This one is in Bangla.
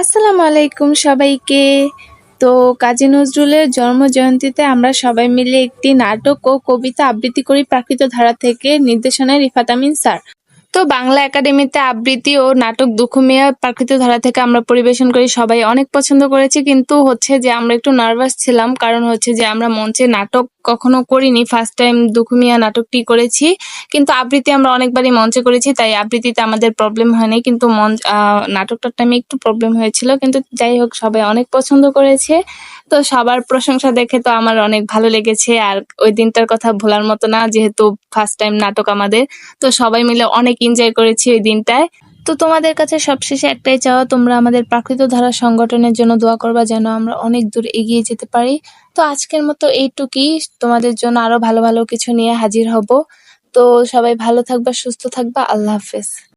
আসসালামু আলাইকুম সবাইকে। তো কাজী নজরুলের জন্মজয়ন্তীতে আমরা সবাই মিলে একটি নাটক ও কবিতা আবৃত্তি করি প্রাকৃত ধারা থেকে, নির্দেশনায় রিফাত আমিন স্যার। তো বাংলা একাডেমিতে আবৃত্তি ও নাটক দুঃখ মিয়া প্রাকৃত ধারা থেকে আমরা পরিবেশন করি, সবাই অনেক পছন্দ করেছি। কিন্তু হচ্ছে যে আমরা একটু নার্ভাস ছিলাম, কারণ হচ্ছে যে আমরা মঞ্চে নাটক কখনো করিনি, ফার্স্ট টাইম দুঃখ মিয়া নাটকটি করেছি। কিন্তু আবৃত্তি আমরা অনেকবারই মঞ্চে করেছি, তাই আবৃত্তিতে আমাদের প্রবলেম হয়নি, কিন্তু নাটকটার টাইমে একটু প্রবলেম হয়েছিল। কিন্তু যাই হোক, সবাই অনেক পছন্দ করেছে। তো সবার প্রশংসা দেখে তো আমার অনেক ভালো লেগেছে। আর ওই দিনটার কথা ভোলার মতো না, যেহেতু ফার্স্ট টাইম নাটক আমাদের। তো সবাই মিলে অনেক এনজয় করেছি ওই দিনটায়। তো তোমাদের কাছে সবশেষে একটাই চাওয়া, তোমরা আমাদের প্রাকৃত ধারা সংগঠনের জন্য দোয়া করবা, যেন আমরা অনেক দূর এগিয়ে যেতে পারি। তো আজকের মতো এইটুকুই, তোমাদের জন্য আরো ভালো ভালো কিছু নিয়ে হাজির হব। তো সবাই ভালো থাকবা, সুস্থ থাকবা, আল্লাহ হাফেজ।